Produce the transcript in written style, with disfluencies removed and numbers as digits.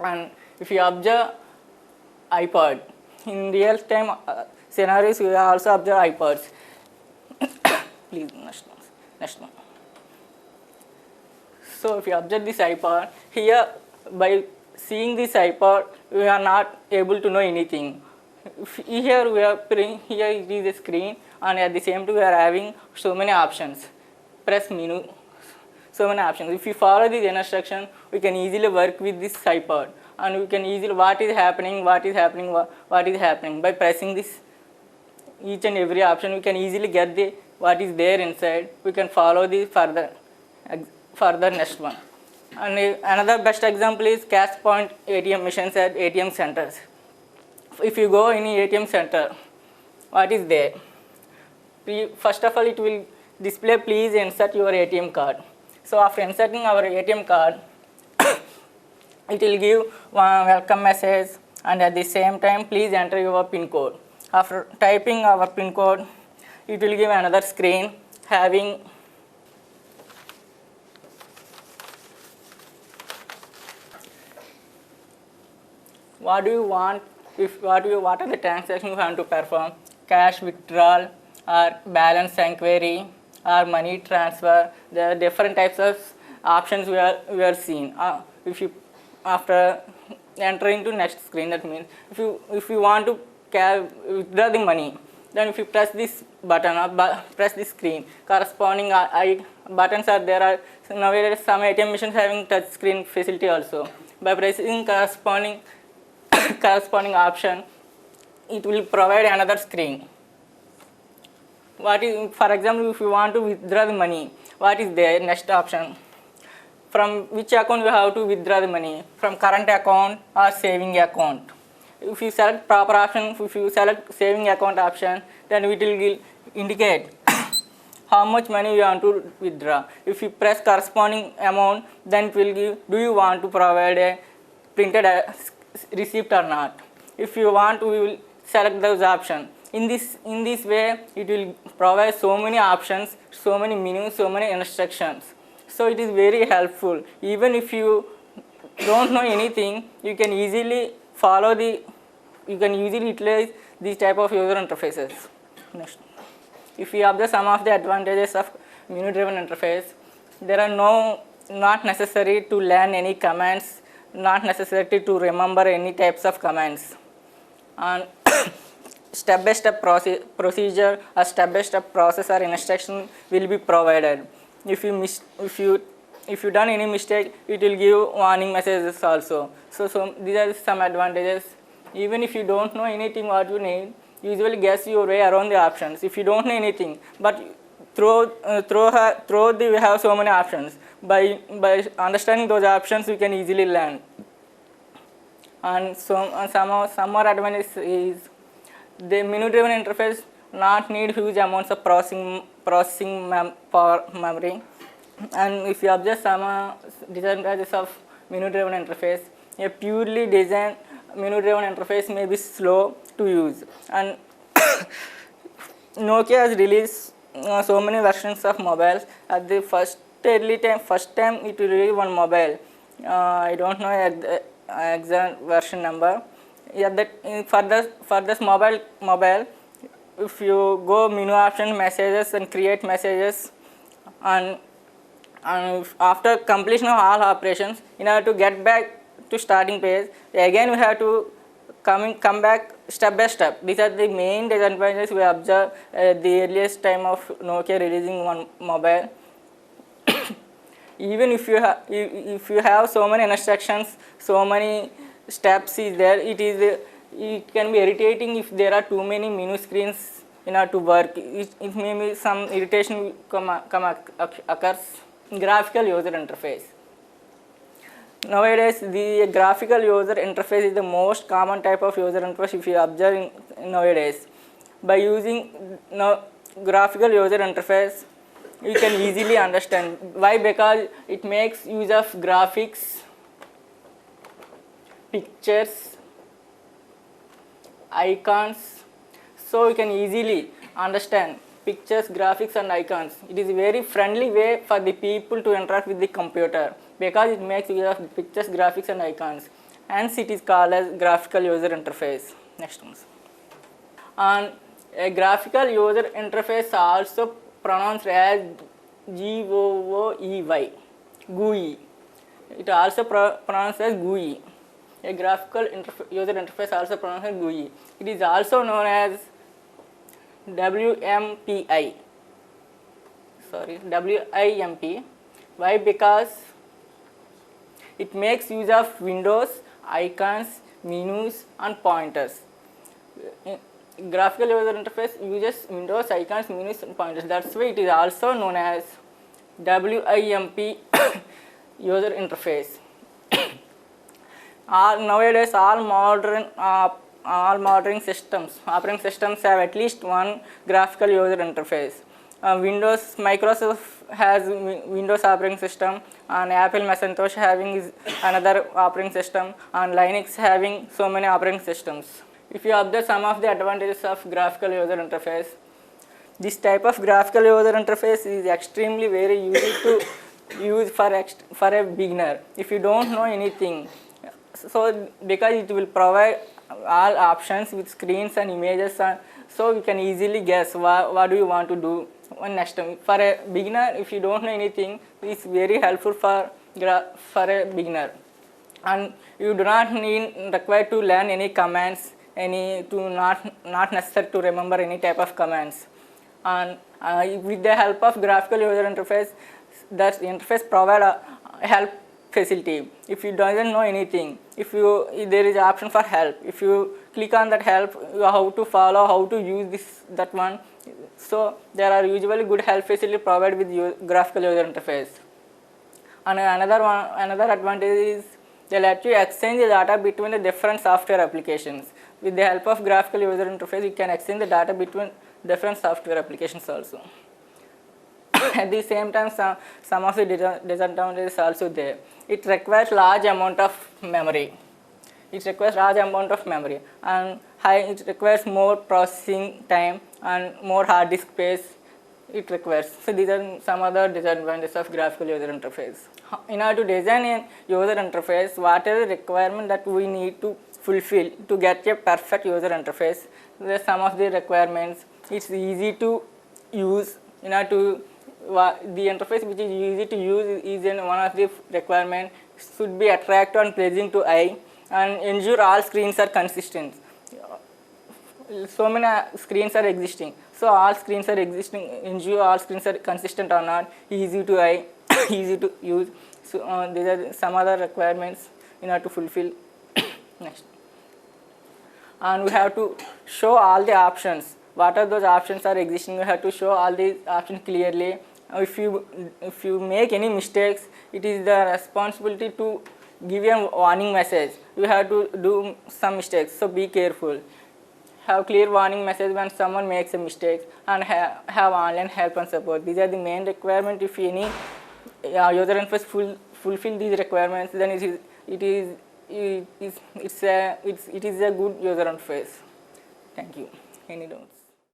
And if you observe iPod, in real time scenarios, we also observe iPods. Please, next one. So if you observe this iPod, here by seeing this iPod, we are not able to know anything. Here we are here it is a screen, and at the same time we are having so many options. Press menu, so many options. If you follow this instruction, we can easily work with this iPod, and we can easily what is happening by pressing this each and every option. We can easily get the what is there inside. We can follow the further next one. And another best example is cash point ATM machines at ATM centers. If you go in ATM center, what is there? First of all, it will display please insert your ATM card. So after inserting our ATM card, it will give one welcome message, and at the same time please enter your PIN code. After typing our PIN code, it will give another screen having what are the transactions you want to perform: cash withdrawal or balance inquiry or money transfer. There are different types of options we are seeing. If you after entering to next screen, that means if you want to withdraw the money, then if you press this button or press this screen, corresponding buttons are there. Nowadays some ATM machines having touch screen facility also. By pressing corresponding option, it will provide another screen. What is, for example, if you want to withdraw the money, what is there? Next option. From which account you have to withdraw the money? From current account or saving account. If you select proper option, if you select saving account option, then it will indicate how much money you want to withdraw. If you press corresponding amount, then it will give, do you want to provide a printed receipt or not. If you want, we will select those options. In this way, it will provide so many options, so many menus, so many instructions. So it is very helpful. Even if you don't know anything, you can easily utilize these type of user interfaces. Next, if you observe some of the advantages of menu-driven interface, there are not necessary to learn any commands, not necessary to remember any types of commands, and step-by-step procedure or step-by-step process or instruction will be provided. If you done any mistake, it will give warning messages also. So these are some advantages. Even if you don't know anything what you need, usually guess your way around the options. If you don't know anything, but we have so many options. By understanding those options, we can easily learn. And some more advantage is the menu-driven interface not need huge amounts of processing memory. And if you observe some disadvantages of menu-driven interface, a purely designed menu-driven interface may be slow to use. And Nokia has released so many versions of mobiles. At the first time it will release one mobile. I don't know exact version number. Yeah, that for this mobile, if you go menu option, messages, and create messages, and after completion of all operations, in order to get back to starting page, again we have to come back step by step. These are the main disadvantages we observe at the earliest time of Nokia releasing one mobile. Even if you have so many instructions, so many steps is there, it can be irritating if there are too many menu screens in order to work. It may be some irritation occurs. Graphical user interface. Nowadays, the graphical user interface is the most common type of user interface if you observe nowadays. By using graphical user interface, you can easily understand. Why? Because it makes use of graphics, pictures, icons, so you can easily understand pictures, graphics and icons. It is a very friendly way for the people to interact with the computer because it makes use of pictures, graphics and icons. hence it is called as graphical user interface. Next one. And a graphical user interface also pronounced as GUI, GUI. It also pronounced as GUI. A graphical user interface also pronounced as GUI. It is also known as WMPI. WIMP. Why? Because it makes use of windows, icons, menus and pointers. Graphical user interface uses windows, icons, menus and pointers. That's why it is also known as WIMP user interface. Nowadays all modern operating systems have at least one graphical user interface. Microsoft has Windows operating system, and Apple Macintosh having another operating system, and Linux having so many operating systems. If you observe some of the advantages of graphical user interface, this type of graphical user interface is extremely very easy to use for a beginner. If you don't know anything, so because it will provide all options with screens and images, so you can easily guess what do you want to do next time. For a beginner, if you don't know anything, it's very helpful for a beginner, and you do not require to learn any commands, not necessary to remember any type of commands. And with the help of graphical user interface, that interface provide a help facility. If you doesn't know anything, there is an option for help. If you click on that help, how to follow, how to use that one. So there are usually good help facility provided with graphical user interface. And another advantage is they let you exchange the data between the different software applications. With the help of graphical user interface, you can exchange the data between different software applications also. At the same time, some of the disadvantages also there. It requires large amount of memory. And it requires more processing time and more hard disk space it requires. So these are some other disadvantages of graphical user interface. In order to design a user interface, what are the requirements that we need to fulfill to get a perfect user interface? There are some of the requirements. It's easy to use. The interface which is easy to use is one of the requirements. Should be attractive and pleasing to eye, and ensure all screens are consistent. So many screens are existing. So all screens are existing. Ensure all screens are consistent or not. Easy to eye, easy to use. So these are some other requirements in order to fulfill. Next, and we have to show all the options. What are those options are existing? We have to show all these options clearly. If you make any mistakes, it is the responsibility to give a warning message. You have to do some mistakes, so be careful. Have clear warning message when someone makes a mistake, and have online help and support. These are the main requirements. If any user interface fulfill these requirements, then it is a good user interface. Thank you. Any doubts?